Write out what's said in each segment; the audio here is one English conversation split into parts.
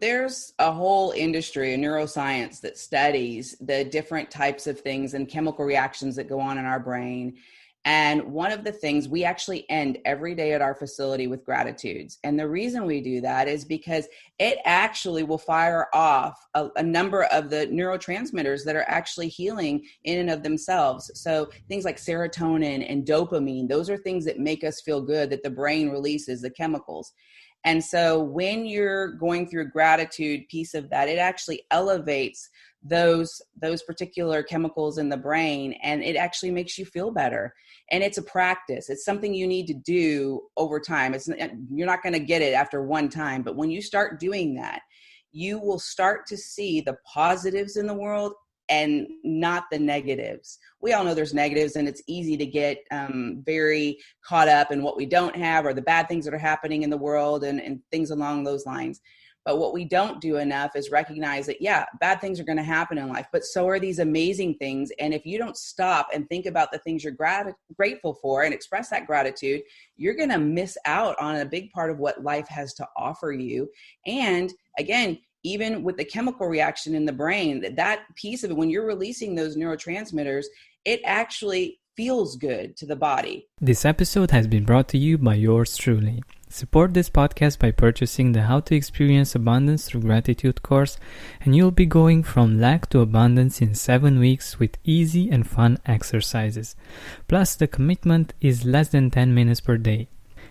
There's a whole industry in neuroscience that studies the different types of things and chemical reactions that go on in our brain. And one of the things we actually end every day at our facility with gratitudes. And the reason we do that is because it actually will fire off a number of the neurotransmitters that are actually healing in and of themselves. So things like serotonin and dopamine, those are things that make us feel good, that the brain releases, the chemicals. And so when you're going through a gratitude piece of that, it actually elevates those particular chemicals in the brain, and it actually makes you feel better. And it's a practice. It's something you need to do over time. You're not going to get it after one time, but when you start doing that, you will start to see the positives in the world and not the negatives. We all know there's negatives, and it's easy to get very caught up in what we don't have or the bad things that are happening in the world and things along those lines. But what we don't do enough is recognize that, yeah, bad things are going to happen in life, but so are these amazing things. And if you don't stop and think about the things you're grateful for and express that gratitude, you're going to miss out on a big part of what life has to offer you. And again, even with the chemical reaction in the brain, that piece of it, when you're releasing those neurotransmitters, it actually feels good to the body. This episode has been brought to you by yours truly. Support this podcast by purchasing the How to Experience Abundance Through Gratitude course, and you'll be going from lack to abundance in 7 weeks with easy and fun exercises. Plus, the commitment is less than 10 minutes per day.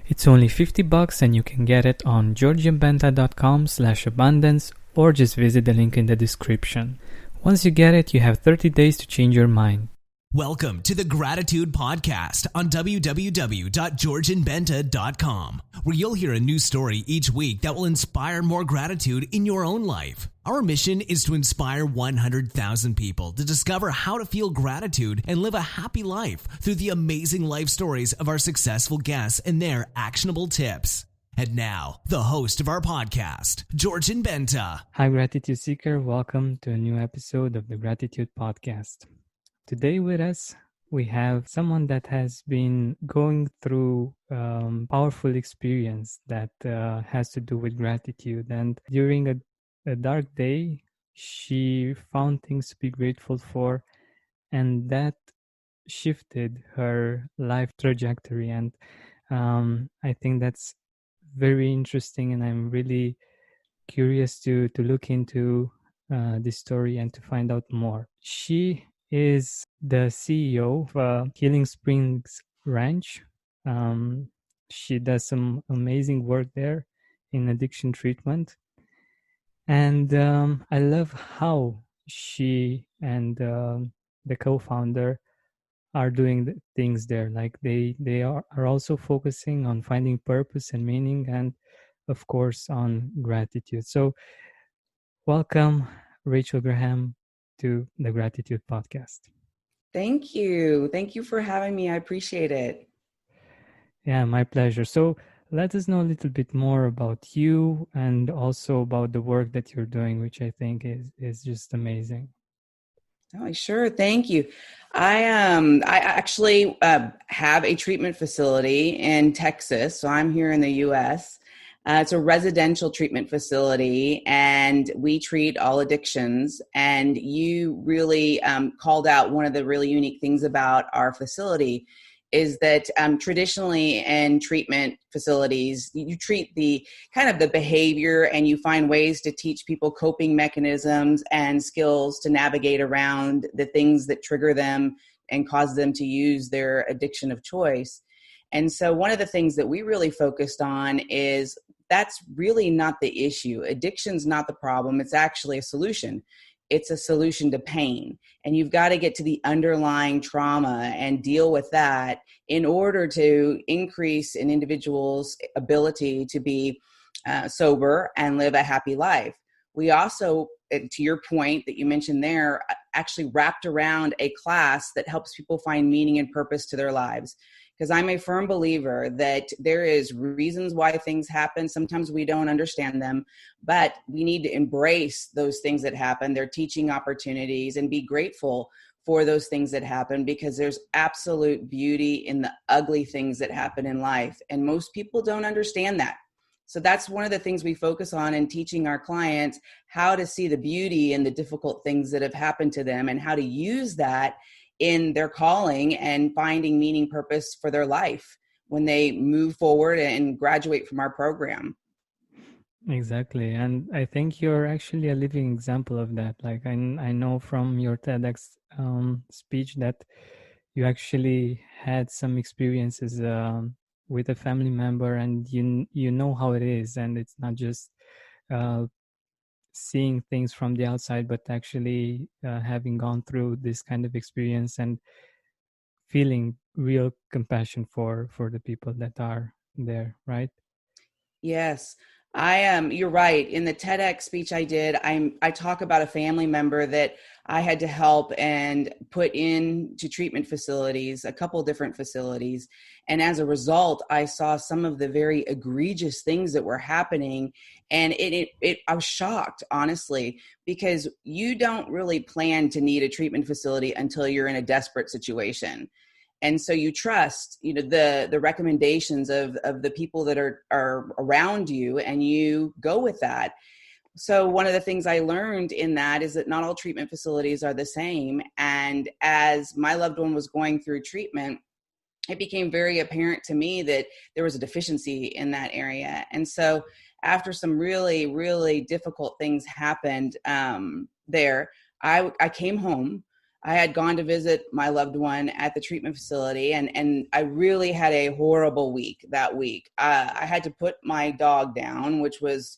It's only $50 and you can get it on georgianbenta.com/abundance or just visit the link in the description. Once you get it, you have 30 days to change your mind. Welcome to the Gratitude Podcast on www.georgianbenta.com, where you'll hear a new story each week that will inspire more gratitude in your own life. Our mission is to inspire 100,000 people to discover how to feel gratitude and live a happy life through the amazing life stories of our successful guests and their actionable tips. And now, the host of our podcast, Georgian Benta. Hi, Gratitude Seeker. Welcome to a new episode of the Gratitude Podcast. Today with us, we have someone that has been going through powerful experience that has to do with gratitude. And during a dark day, she found things to be grateful for, and that shifted her life trajectory. And I think that's very interesting, and I'm really curious to look into this story and to find out more. She is the CEO of Healing Springs Ranch. She does some amazing work there in addiction treatment. And I love how she and the co-founder are doing things there. Like they are also focusing on finding purpose and meaning, and of course on gratitude. So welcome, Rachel Graham, to the Gratitude Podcast. Thank you. Thank you for having me. I appreciate it. Yeah, my pleasure. So let us know a little bit more about you and also about the work that you're doing, which I think is just amazing. Oh, sure. Thank you. I actually have a treatment facility in Texas. So I'm here in the U.S. It's a residential treatment facility, and we treat all addictions. And you really called out one of the really unique things about our facility is that traditionally in treatment facilities, you treat the kind of the behavior, and you find ways to teach people coping mechanisms and skills to navigate around the things that trigger them and cause them to use their addiction of choice. And so one of the things that we really focused on is that's really not the issue. Addiction's not the problem. It's actually a solution. It's a solution to pain. And you've got to get to the underlying trauma and deal with that in order to increase an individual's ability to be sober and live a happy life. We also, to your point that you mentioned there, actually wrapped around a class that helps people find meaning and purpose to their lives. Because I'm a firm believer that there is reasons why things happen. Sometimes we don't understand them, but we need to embrace those things that happen. They're teaching opportunities, and be grateful for those things that happen, because there's absolute beauty in the ugly things that happen in life. And most people don't understand that. So that's one of the things we focus on in teaching our clients how to see the beauty in the difficult things that have happened to them and how to use that in their calling and finding meaning, purpose for their life when they move forward and graduate from our program. Exactly. And I think you're actually a living example of that. Like I know from your TEDx speech that you actually had some experiences with a family member, and you know how it is, and it's not just uh, seeing things from the outside, but actually having gone through this kind of experience and feeling real compassion for the people that are there, right? Yes, I am. You're right. In the TEDx speech I did, I talk about a family member that I had to help and put into treatment facilities, a couple different facilities. And as a result, I saw some of the very egregious things that were happening. And I was shocked, honestly, because you don't really plan to need a treatment facility until you're in a desperate situation. And so you trust, the recommendations of the people that are around you, and you go with that. So one of the things I learned in that is that not all treatment facilities are the same. And as my loved one was going through treatment, it became very apparent to me that there was a deficiency in that area. And so after some really, really difficult things happened there, I came home. I had gone to visit my loved one at the treatment facility, and I really had a horrible week that week. I had to put my dog down, which was,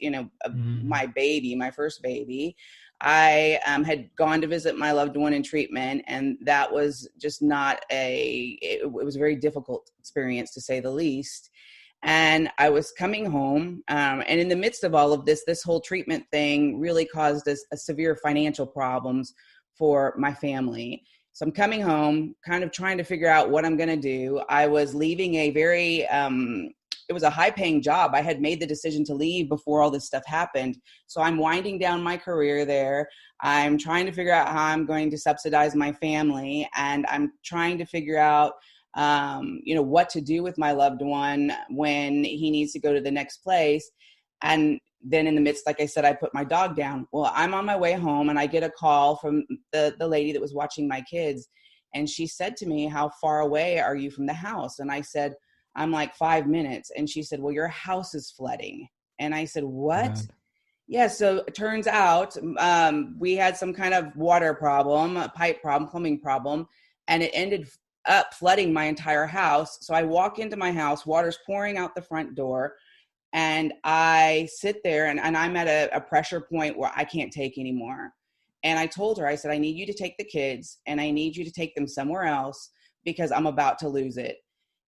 my baby, my first baby. I had gone to visit my loved one in treatment, and that was just it was a very difficult experience, to say the least. And I was coming home, and in the midst of all of this whole treatment thing really caused us a severe financial problems for my family. So I'm coming home, kind of trying to figure out what I'm going to do. I was leaving a very, it was a high paying job. I had made the decision to leave before all this stuff happened. So I'm winding down my career there. I'm trying to figure out how I'm going to subsidize my family. And I'm trying to figure out, what to do with my loved one when he needs to go to the next place. And then in the midst, like I said, I put my dog down. Well, I'm on my way home, and I get a call from the lady that was watching my kids. And she said to me, "How far away are you from the house?" And I said, "I'm like 5 minutes." And she said, "Well, your house is flooding." And I said, "What?" God. Yeah, so it turns out we had some kind of water problem, a pipe problem, plumbing problem, and it ended up flooding my entire house. So I walk into my house, water's pouring out the front door. And I sit there, and I'm at a pressure point where I can't take anymore. And I told her, I said, "I need you to take the kids, and I need you to take them somewhere else, because I'm about to lose it."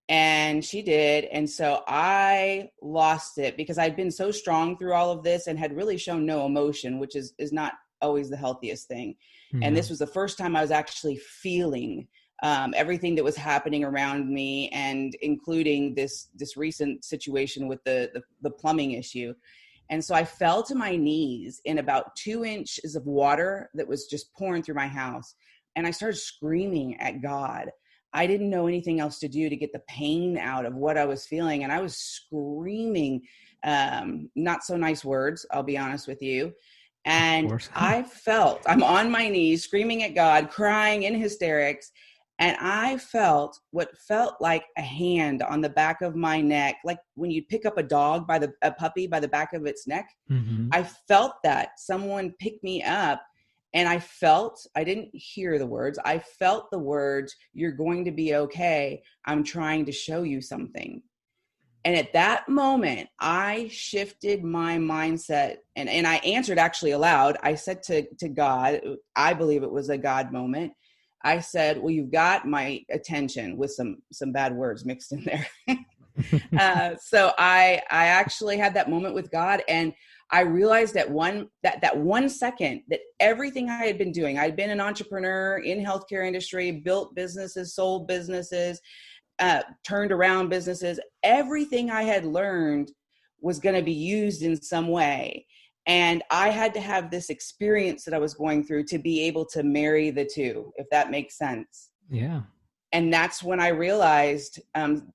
And she did. And so I lost it, because I'd been so strong through all of this and had really shown no emotion, which is not always the healthiest thing. Yeah. And this was the first time I was actually feeling everything that was happening around me, and including this recent situation with the plumbing issue. And so I fell to my knees in about 2 inches of water that was just pouring through my house. And I started screaming at God. I didn't know anything else to do to get the pain out of what I was feeling. And I was screaming, not so nice words, I'll be honest with you. And I'm on my knees screaming at God, crying in hysterics. And I felt what felt like a hand on the back of my neck, like when you pick up a puppy by the back of its neck. Mm-hmm. I felt that someone picked me up, and I didn't hear the words. I felt the words, "You're going to be okay. I'm trying to show you something." And at that moment, I shifted my mindset, and I answered actually aloud. I said to God, I believe it was a God moment. I said, "Well, you've got my attention," with some bad words mixed in there. So I actually had that moment with God, and I realized that that 1 second that everything I had been doing, I'd been an entrepreneur in healthcare industry, built businesses, sold businesses, turned around businesses, everything I had learned was going to be used in some way. And I had to have this experience that I was going through to be able to marry the two, if that makes sense. Yeah. And that's when I realized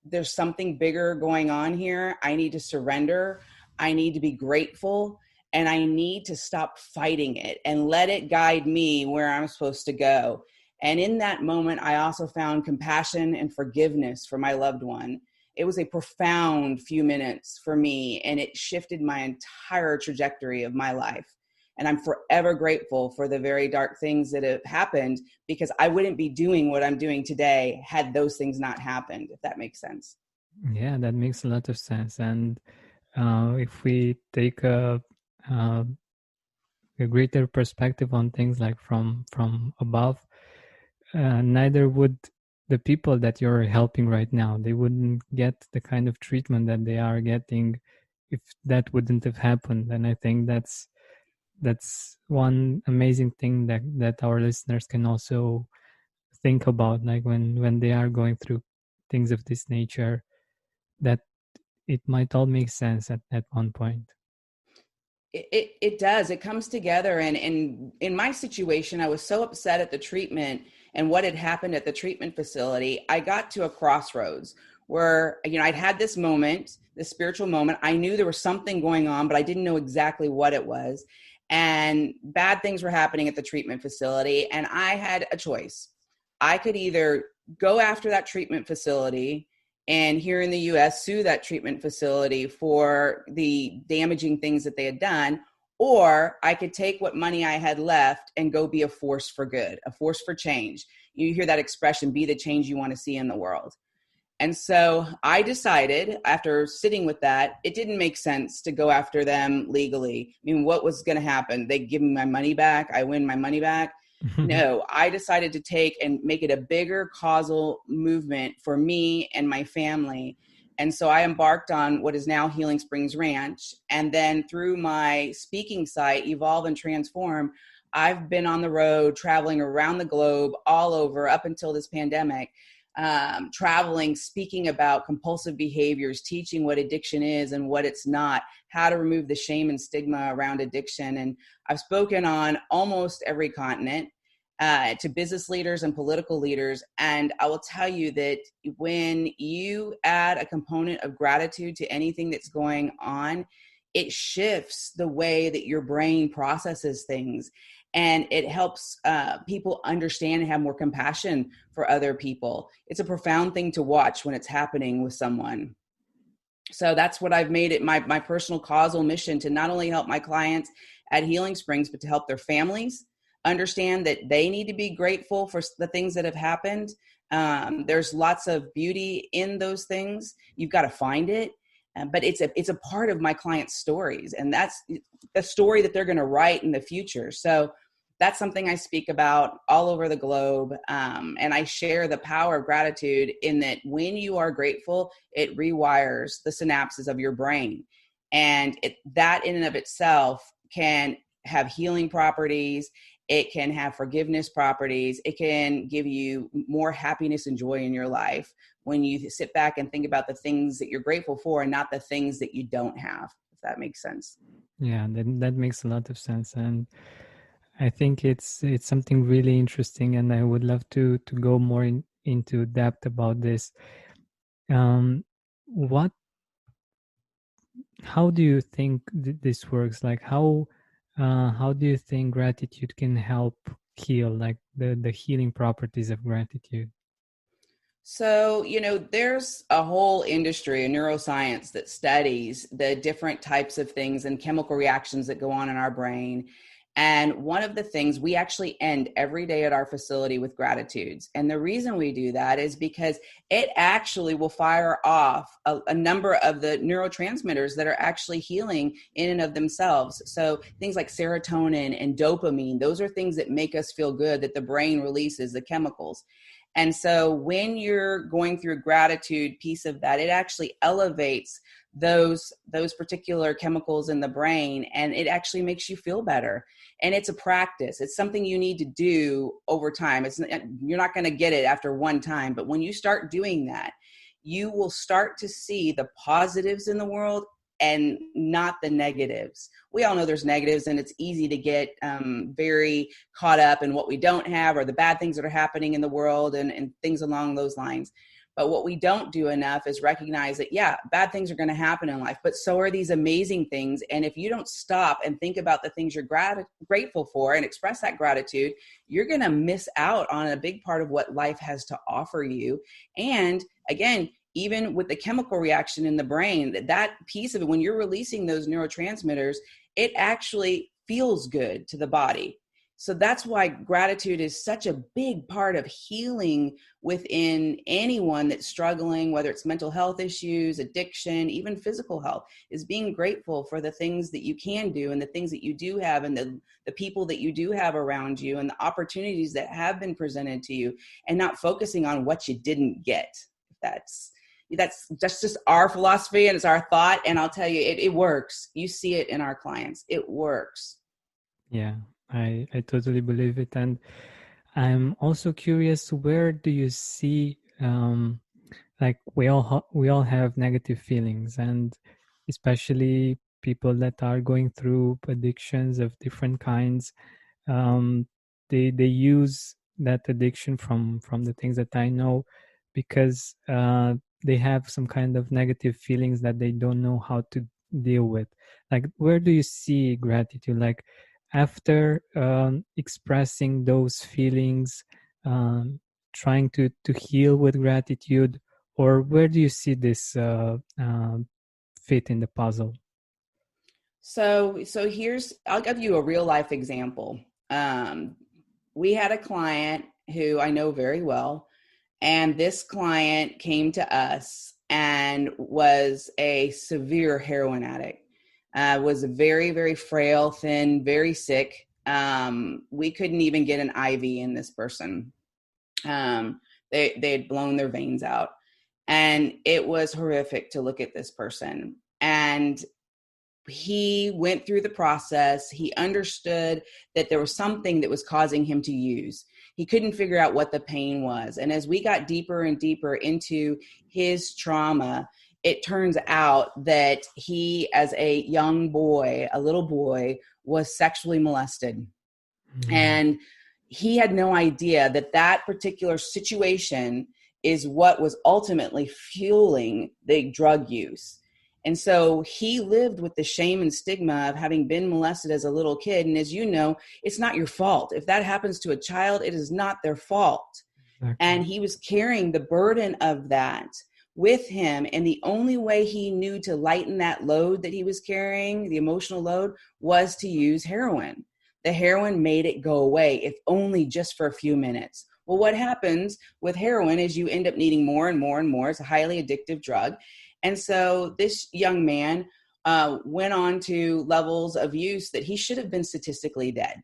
there's something bigger going on here. I need to surrender. I need to be grateful, and I need to stop fighting it and let it guide me where I'm supposed to go. And in that moment, I also found compassion and forgiveness for my loved one. It was a profound few minutes for me, and it shifted my entire trajectory of my life. And I'm forever grateful for the very dark things that have happened, because I wouldn't be doing what I'm doing today had those things not happened, if that makes sense. Yeah, that makes a lot of sense. And if we take uh, a greater perspective on things, like from above, neither would the people that you're helping right now, they wouldn't get the kind of treatment that they are getting if that wouldn't have happened. And I think that's one amazing thing that our listeners can also think about, like when they are going through things of this nature, that it might all make sense at one point. It does. It comes together. And in my situation, I was so upset at the treatment and what had happened at the treatment facility. I got to a crossroads where, I'd had this moment, this spiritual moment. I knew there was something going on, but I didn't know exactly what it was. And bad things were happening at the treatment facility. And I had a choice. I could either go after that treatment facility and here in the US, sue that treatment facility for the damaging things that they had done, or I could take what money I had left and go be a force for good, a force for change. You hear that expression, be the change you want to see in the world. And so I decided, after sitting with that, it didn't make sense to go after them legally. I mean, what was going to happen? They give me my money back, I win my money back. No, I decided to take and make it a bigger causal movement for me and my family. And so I embarked on what is now Healing Springs Ranch. And then through my speaking site, Evolve and Transform, I've been on the road, traveling around the globe, all over up until this pandemic, traveling, speaking about compulsive behaviors, teaching what addiction is and what it's not, how to remove the shame and stigma around addiction. And I've spoken on almost every continent to business leaders and political leaders. And I will tell you that when you add a component of gratitude to anything that's going on, it shifts the way that your brain processes things. And it helps people understand and have more compassion for other people. It's a profound thing to watch when it's happening with someone. So that's what I've made it my personal causal mission, to not only help my clients at Healing Springs, but to help their families understand that they need to be grateful for the things that have happened. There's lots of beauty in those things. You've got to find it. But it's a part of my clients' stories, and that's the story that they're going to write in the future. So that's something I speak about all over the globe. And I share the power of gratitude, in that when you are grateful, it rewires the synapses of your brain. And that in and of itself can have healing properties. It can have forgiveness properties. It can give you more happiness and joy in your life when you sit back and think about the things that you're grateful for and not the things that you don't have, if that makes sense. Yeah, that makes a lot of sense. And I think it's something really interesting, and I would love to go more into depth about this. How do you think this works? Like how do you think gratitude can help heal, like the healing properties of gratitude? So, there's a whole industry in neuroscience that studies the different types of things and chemical reactions that go on in our brain. And one of the things, we actually end every day at our facility with gratitudes. And the reason we do that is because it actually will fire off a number of the neurotransmitters that are actually healing in and of themselves. So things like serotonin and dopamine, those are things that make us feel good, that the brain releases, the chemicals. And so when you're going through a gratitude piece of that, it actually elevates those particular chemicals in the brain, and it actually makes you feel better. And it's a practice. It's something you need to do over time. You're not going to get it after one time, but when you start doing that, you will start to see the positives in the world and not the negatives. We all know there's negatives, and it's easy to get very caught up in what we don't have or the bad things that are happening in the world and things along those lines. But what we don't do enough is recognize that, yeah, bad things are going to happen in life, but so are these amazing things. And if you don't stop and think about the things you're grateful for and express that gratitude, you're going to miss out on a big part of what life has to offer you. And again, even with the chemical reaction in the brain, that piece of it, when you're releasing those neurotransmitters, it actually feels good to the body. So that's why gratitude is such a big part of healing within anyone that's struggling, whether it's mental health issues, addiction, even physical health, is being grateful for the things that you can do and the things that you do have and the people that you do have around you and the opportunities that have been presented to you, and not focusing on what you didn't get. That's just our philosophy and it's our thought. And I'll tell you, it works. You see it in our clients. It works. Yeah, I totally believe it. And I'm also curious, where do you see, like we all have negative feelings, and especially people that are going through addictions of different kinds, um, they use that addiction from the things that I know, because they have some kind of negative feelings that they don't know how to deal with. Like, where do you see gratitude? Like, after expressing those feelings, trying to heal with gratitude, or where do you see this fit in the puzzle? So I'll give you a real life example. We had a client who I know very well, and this client came to us and was a severe heroin addict. Was very, very frail, thin, very sick. We couldn't even get an IV in this person. They had blown their veins out, and it was horrific to look at this person. And he went through the process. He understood that there was something that was causing him to use. He couldn't figure out what the pain was. And as we got deeper and deeper into his trauma, it turns out that he, as a young boy, a little boy, was sexually molested. And he had no idea that that particular situation is what was ultimately fueling the drug use. And so he lived with the shame and stigma of having been molested as a little kid. And as you know, it's not your fault. If that happens to a child, it is not their fault. Exactly. And he was carrying the burden of that with him. And the only way he knew to lighten that load that he was carrying, the emotional load, was to use heroin. The heroin made it go away, if only just for a few minutes. Well, what happens with heroin is you end up needing more and more and more. It's a highly addictive drug. And so this young man went on to levels of use that he should have been statistically dead.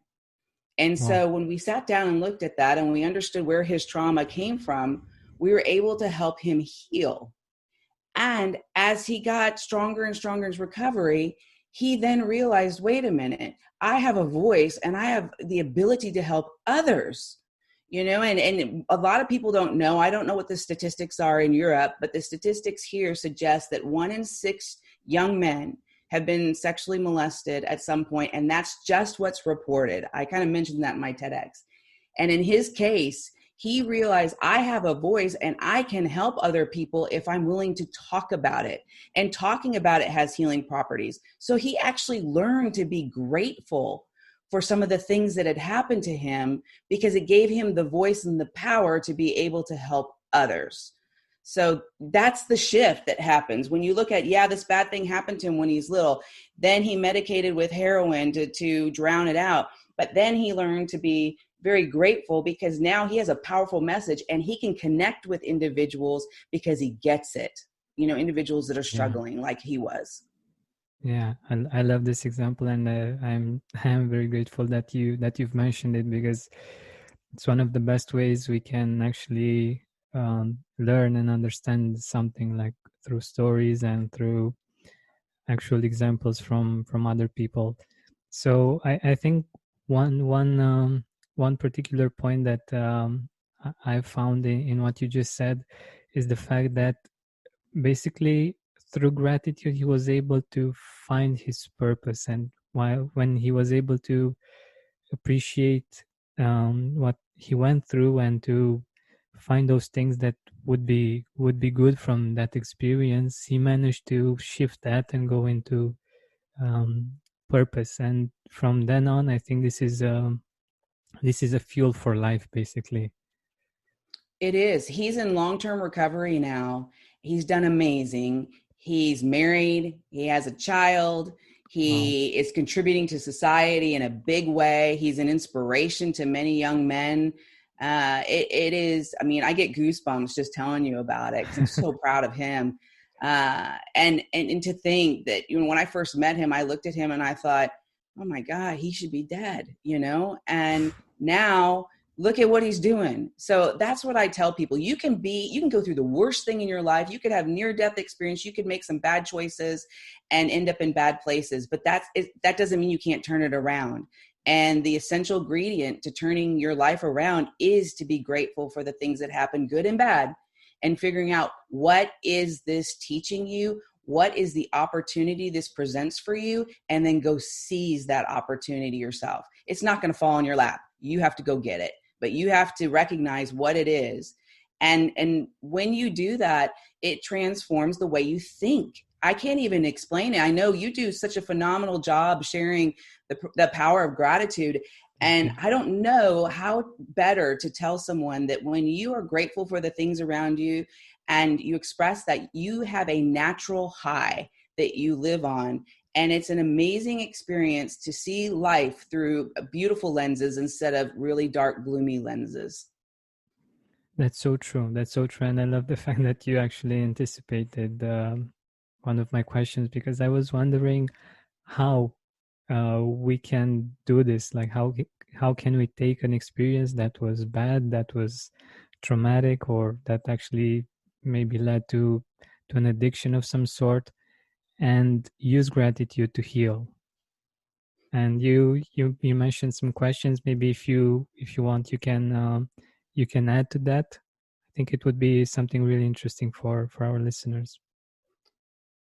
And so when we sat down and looked at that and we understood where his trauma came from, we were able to help him heal. And as he got stronger and stronger in his recovery, he then realized, wait a minute, I have a voice and I have the ability to help others. You know, and a lot of people don't know. I don't know what the statistics are in Europe, but the statistics here suggest that 1 in 6 young men have been sexually molested at some point, and that's just what's reported. I kind of mentioned that in my TEDx. And in his case, he realized, I have a voice and I can help other people if I'm willing to talk about it. And talking about it has healing properties. So he actually learned to be grateful for some of the things that had happened to him, because it gave him the voice and the power to be able to help others. So that's the shift that happens when you look at, this bad thing happened to him when he's little. Then he medicated with heroin to drown it out. But then he learned to be very grateful, because now he has a powerful message and he can connect with individuals because he gets it. You know, individuals that are struggling like he was. Yeah, I love this example, and I'm very grateful that you've mentioned it, because it's one of the best ways we can actually learn and understand something, like through stories and through actual examples from other people. So I think one particular point that I found in what you just said is the fact that basically through gratitude he was able to find his purpose, and when he was able to appreciate what he went through and to find those things that would be good from that experience, he managed to shift that and go into um, purpose. And from then on, I think this is a fuel for life, basically. It is. He's in long-term recovery now. He's done amazing. He's married. He has a child. Wow. He is contributing to society in a big way. He's an inspiration to many young men. It is, I mean, I get goosebumps just telling you about it because I'm so proud of him. And to think that, you know, when I first met him, I looked at him and I thought, oh my God, he should be dead, you know? And now look at what he's doing. So that's what I tell people. You can go through the worst thing in your life. You could have near-death experience. You could make some bad choices and end up in bad places, but that doesn't mean you can't turn it around. And the essential ingredient to turning your life around is to be grateful for the things that happen, good and bad, and figuring out, what is this teaching you? What is the opportunity this presents for you? And then go seize that opportunity yourself. It's not going to fall in your lap. You have to go get it, but you have to recognize what it is. And when you do that, it transforms the way you think. I can't even explain it. I know you do such a phenomenal job sharing the power of gratitude. And I don't know how better to tell someone that when you are grateful for the things around you and you express that, you have a natural high that you live on. And it's an amazing experience to see life through beautiful lenses instead of really dark, gloomy lenses. That's so true. That's so true. And I love the fact that you actually anticipated one of my questions, because I was wondering how we can do this. Like, how can we take an experience that was bad, that was traumatic, or that actually maybe led to an addiction of some sort, and use gratitude to heal. And you mentioned some questions. Maybe if you want, you can add to that. I think it would be something really interesting for our listeners.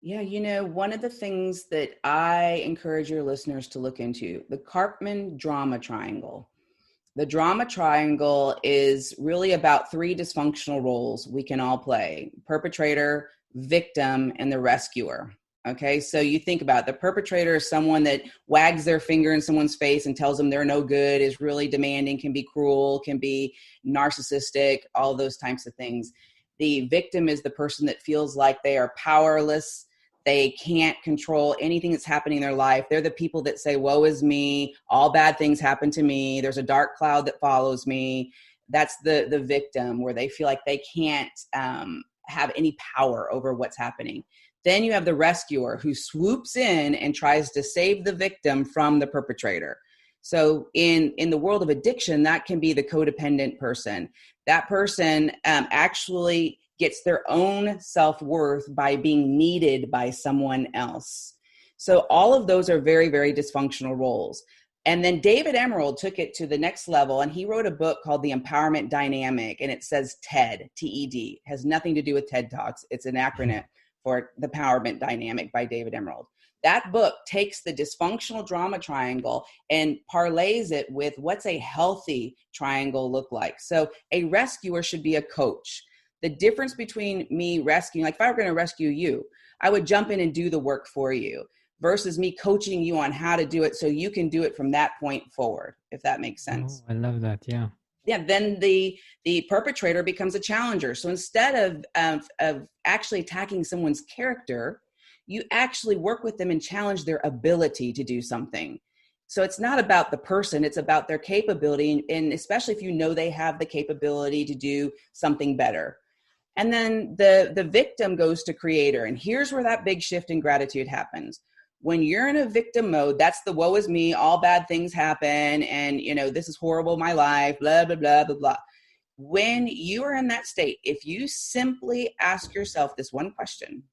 Yeah, you know, one of the things that I encourage your listeners to look into, the Karpman drama triangle. The drama triangle is really about 3 dysfunctional roles we can all play: perpetrator, victim, and the rescuer. Okay, so you think about it. The perpetrator is someone that wags their finger in someone's face and tells them they're no good, is really demanding, can be cruel, can be narcissistic, all those types of things. The victim is the person that feels like they are powerless. They can't control anything that's happening in their life. They're the people that say, woe is me, all bad things happen to me, there's a dark cloud that follows me. That's the victim, where they feel like they can't have any power over what's happening. Then you have the rescuer, who swoops in and tries to save the victim from the perpetrator. So in the world of addiction, that can be the codependent person. That person actually gets their own self-worth by being needed by someone else. So all of those are very, very dysfunctional roles. And then David Emerald took it to the next level, and he wrote a book called The Empowerment Dynamic, and it says TED, T-E-D, has nothing to do with TED Talks. It's an acronym for The Empowerment Dynamic by David Emerald. That book takes the dysfunctional drama triangle and parlays it with what's a healthy triangle look like. So a rescuer should be a coach. The difference between me rescuing, like if I were going to rescue you, I would jump in and do the work for you, versus me coaching you on how to do it so you can do it from that point forward, if that makes sense. Oh, I love that. Yeah. Yeah, then the perpetrator becomes a challenger. So instead of actually attacking someone's character, you actually work with them and challenge their ability to do something. So it's not about the person, it's about their capability, and especially if you know they have the capability to do something better. And then the victim goes to creator. And here's where that big shift in gratitude happens. When you're in a victim mode, that's the woe is me, all bad things happen, and you know, this is horrible, my life, blah, blah, blah, blah, blah. When you are in that state, if you simply ask yourself this one question,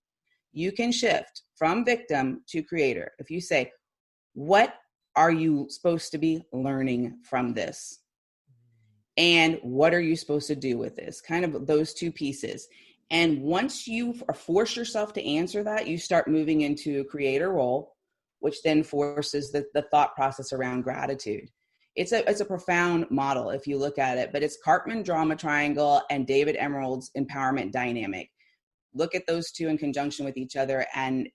you can shift from victim to creator. If you say, what are you supposed to be learning from this? And what are you supposed to do with this? Kind of those two pieces. And once you force yourself to answer that, you start moving into a creator role, which then forces the thought process around gratitude. it's a profound model if you look at it, but it's Cartman drama triangle and David Emerald's empowerment dynamic. Look at those two in conjunction with each other, and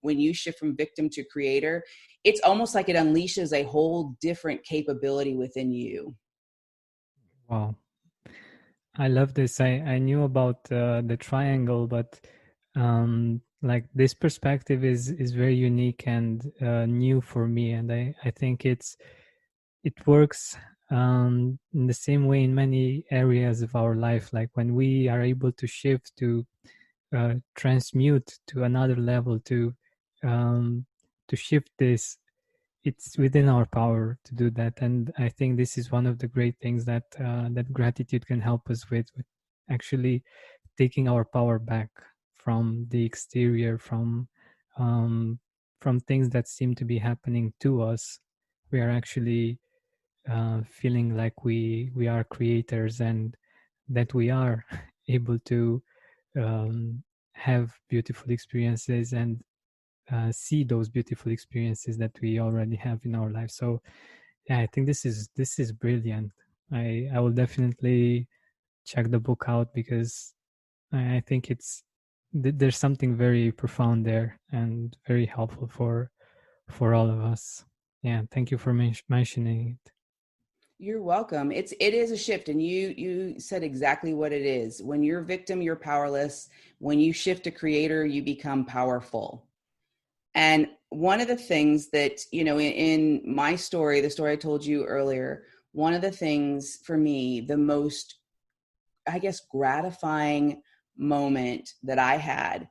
when you shift from victim to creator, it's almost like it unleashes a whole different capability within you. Wow. I love this. I knew about the triangle, but like this perspective is very unique and new for me, and I think it works in the same way in many areas of our life. Like when we are able to shift to transmute to another level, to shift this, it's within our power to do that. And I think this is one of the great things that that gratitude can help us with actually taking our power back from the exterior, from things that seem to be happening to us. We are actually feeling like we are creators, and that we are able to have beautiful experiences and see those beautiful experiences that we already have in our life. So yeah, I think this is brilliant. I will definitely check the book out, because I think there's something very profound there and very helpful for all of us. Yeah, thank you for mentioning it. You're welcome. It is a shift, and you said exactly what it is. When you're a victim, you're powerless. When you shift to creator, you become powerful. And one of the things that, in my story, the story I told you earlier, one of the things for me, the most, I guess, gratifying moment that I had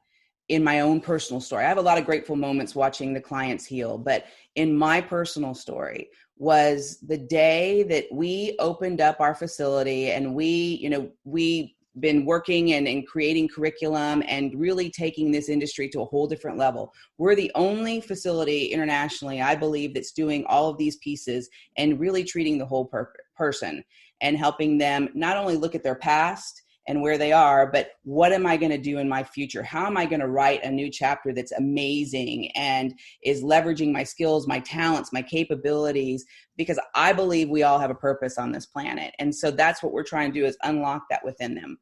in my own personal story. I have a lot of grateful moments watching the clients heal, but in my personal story was the day that we opened up our facility, and we been working and creating curriculum and really taking this industry to a whole different level. We're the only facility internationally, I believe, that's doing all of these pieces and really treating the whole person and helping them not only look at their past and where they are, but what am I going to do in my future? How am I going to write a new chapter that's amazing and is leveraging my skills, my talents, my capabilities? Because I believe we all have a purpose on this planet. And so that's what we're trying to do, is unlock that within them.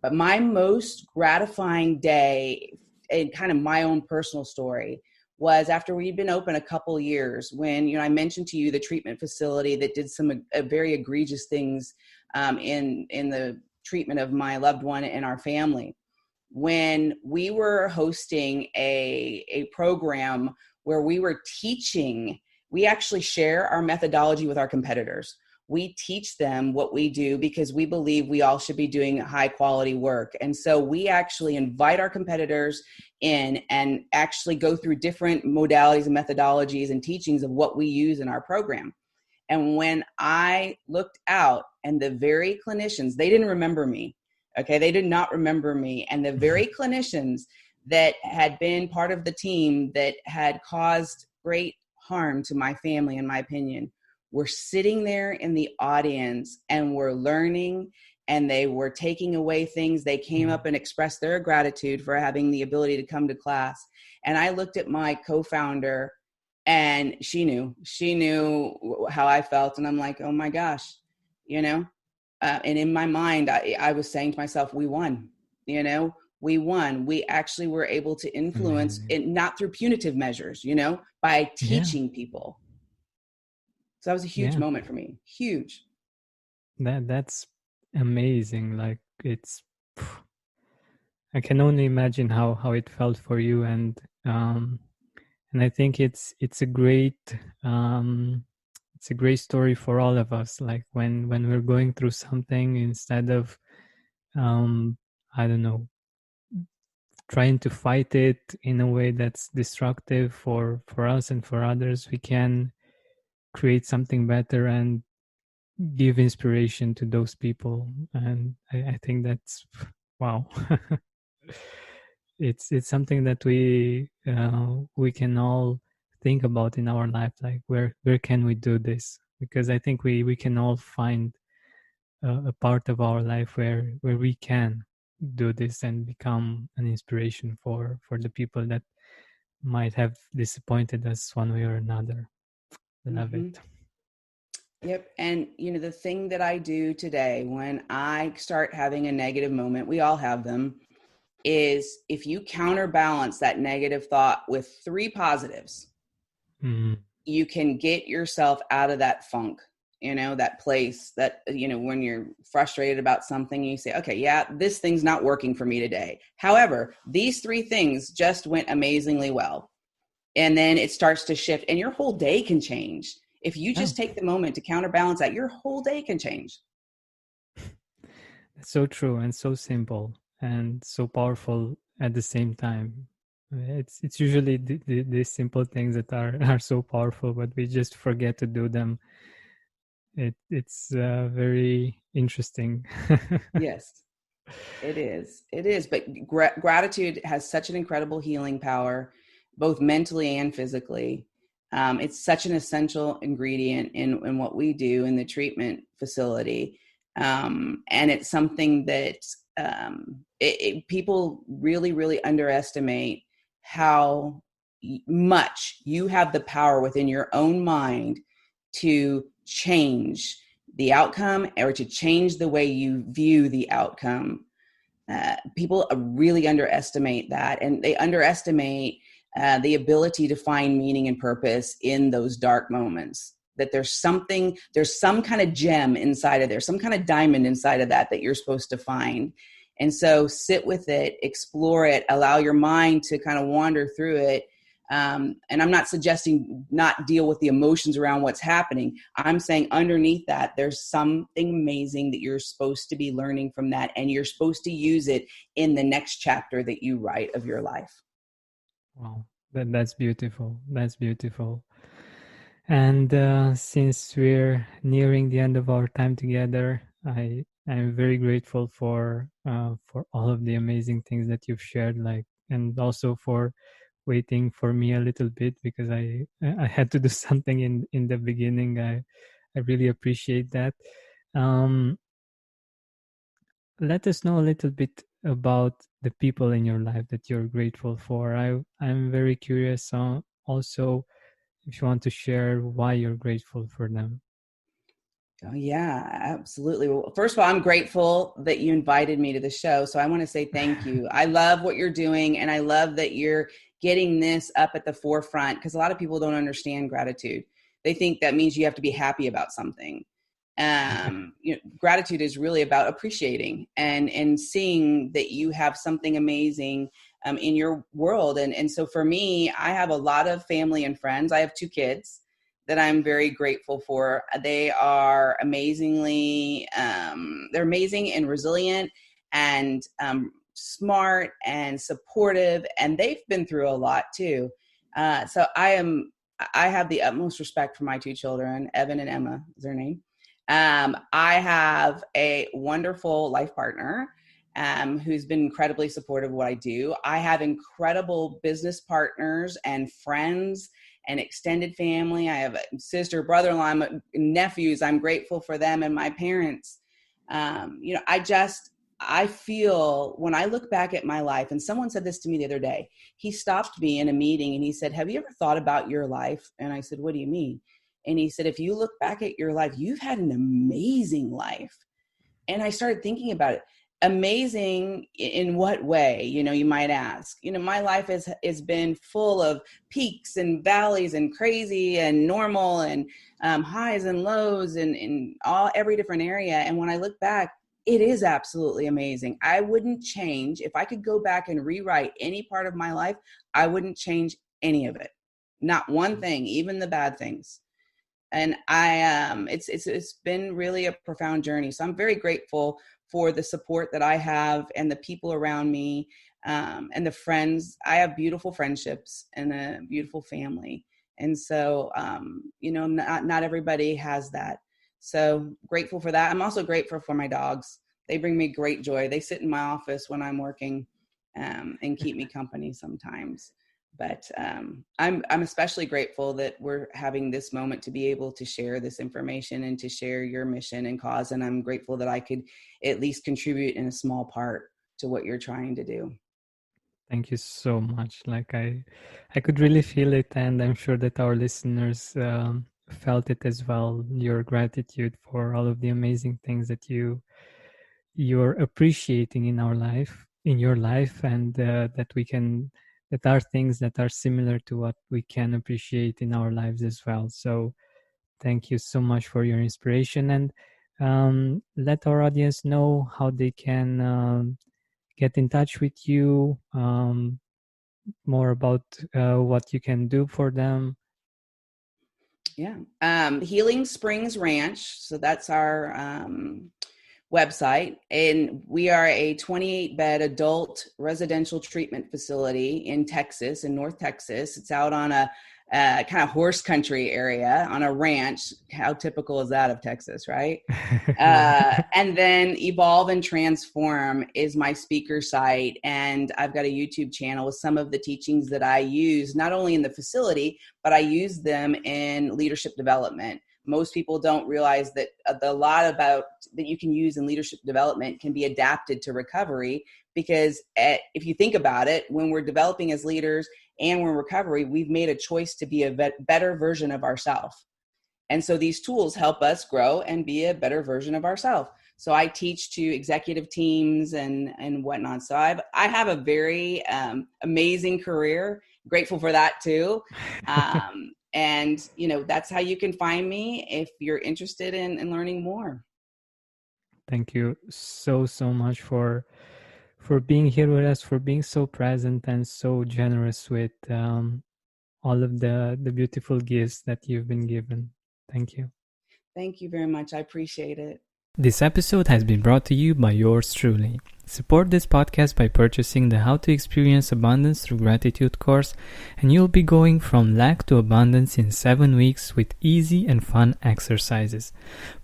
But my most gratifying day, and kind of my own personal story, was after we'd been open a couple years, when I mentioned to you the treatment facility that did some very egregious things in the treatment of my loved one and our family. When we were hosting a program where we were teaching, we actually share our methodology with our competitors. We teach them what we do because we believe we all should be doing high quality work. And so we actually invite our competitors in and actually go through different modalities and methodologies and teachings of what we use in our program. And when I looked out, and the very clinicians, they didn't remember me. Okay. They did not remember me. And the very clinicians that had been part of the team that had caused great harm to my family, in my opinion, were sitting there in the audience and were learning, and they were taking away things. They came up and expressed their gratitude for having the ability to come to class. And I looked at my co-founder, and she knew how I felt. And I'm like, oh my gosh, and in my mind, I was saying to myself, we won, we won. We actually were able to influence it, not through punitive measures, by teaching people. So that was a huge moment for me. Huge. That's amazing. Like I can only imagine how it felt for you, and I think it's a great story for all of us. Like when we're going through something, instead of I don't know, trying to fight it in a way that's destructive for us and for others, we can create something better and give inspiration to those people. And I think that's wow. It's something that we can all think about in our life, like where can we do this, because I think we can all find a part of our life where we can do this and become an inspiration for the people that might have disappointed us one way or another. Love it. Yep. And, the thing that I do today when I start having a negative moment, we all have them, is if you counterbalance that negative thought with 3 positives, you can get yourself out of that funk, that place that, when you're frustrated about something, you say, okay, yeah, this thing's not working for me today. However, these 3 things just went amazingly well. And then it starts to shift and your whole day can change. If you just take the moment to counterbalance that, your whole day can change. It's so true and so simple and so powerful at the same time. It's usually the simple things that are so powerful, but we just forget to do them. It's very interesting. Yes, it is. It is. But gratitude has such an incredible healing power, both mentally and physically. It's such an essential ingredient in what we do in the treatment facility. And it's something that people really, really underestimate how much you have the power within your own mind to change the outcome or to change the way you view the outcome. People really underestimate that, and they underestimate the ability to find meaning and purpose in those dark moments. That there's some kind of gem inside of there, some kind of diamond inside of that you're supposed to find. And so sit with it, explore it, allow your mind to kind of wander through it. And I'm not suggesting not deal with the emotions around what's happening. I'm saying underneath that, there's something amazing that you're supposed to be learning from that. And you're supposed to use it in the next chapter that you write of your life. Wow, that's beautiful. That's beautiful. And since we're nearing the end of our time together, I'm very grateful for all of the amazing things that you've shared, and also for waiting for me a little bit, because I had to do something in the beginning. I really appreciate that. Let us know a little bit about the people in your life that you're grateful for. I'm very curious also if you want to share why you're grateful for them. Oh, yeah, absolutely. Well, first of all, I'm grateful that you invited me to the show. So I want to say thank you. I love what you're doing, and I love that you're getting this up at the forefront, because a lot of people don't understand gratitude. They think that means you have to be happy about something. Gratitude is really about appreciating and seeing that you have something amazing in your world. And so for me, I have a lot of family and friends. I have 2 kids that I'm very grateful for. They are they're amazing and resilient and smart and supportive, and they've been through a lot too. So I have the utmost respect for my 2 children, Evan and Emma is their name. I have a wonderful life partner who's been incredibly supportive of what I do. I have incredible business partners and friends and extended family. I have a sister, brother-in-law, nephews. I'm grateful for them and my parents. I feel when I look back at my life, and someone said this to me the other day, he stopped me in a meeting and he said, have you ever thought about your life? And I said, what do you mean? And he said, if you look back at your life, you've had an amazing life. And I started thinking about it. Amazing in what way, you might ask. My life has been full of peaks and valleys and crazy and normal and highs and lows and in every different area. And when I look back, it is absolutely amazing. I wouldn't change. If I could go back and rewrite any part of my life, I wouldn't change any of it. Not one thing, even the bad things. And it's been really a profound journey. So I'm very grateful for the support that I have and the people around me, and the friends. I have beautiful friendships and a beautiful family. And so, not everybody has that. So grateful for that. I'm also grateful for my dogs. They bring me great joy. They sit in my office when I'm working, and keep me company sometimes. But I'm especially grateful that we're having this moment to be able to share this information and to share your mission and cause. And I'm grateful that I could at least contribute in a small part to what you're trying to do. Thank you so much. I could really feel it, and I'm sure that our listeners felt it as well, your gratitude for all of the amazing things that you're appreciating in your life, and that are things that are similar to what we can appreciate in our lives as well. So thank you so much for your inspiration, and let our audience know how they can get in touch with you, more about what you can do for them. Yeah. Healing Springs Ranch. So that's our website. And we are a 28-bed adult residential treatment facility in Texas, in North Texas. It's out on a kind of horse country area on a ranch. How typical is that of Texas, right? And then Evolve and Transform is my speaker site. And I've got a YouTube channel with some of the teachings that I use, not only in the facility, but I use them in leadership development. Most people don't realize that a lot about that you can use in leadership development can be adapted to recovery, because if you think about it, when we're developing as leaders and we're in recovery, we've made a choice to be a better version of ourselves. And so these tools help us grow and be a better version of ourselves. So I teach to executive teams and whatnot. So I have a very amazing career. Grateful for that too. And, that's how you can find me if you're interested in learning more. Thank you so much for being here with us, for being so present and so generous with all of the beautiful gifts that you've been given. Thank you. Thank you very much. I appreciate it. This episode has been brought to you by yours truly. Support this podcast by purchasing the How to Experience Abundance Through Gratitude course, and you'll be going from lack to abundance in 7 weeks with easy and fun exercises.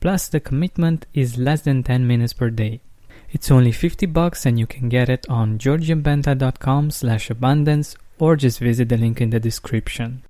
Plus, the commitment is less than 10 minutes per day. It's only $50 and you can get it on georgianbenta.com/abundance, or just visit the link in the description.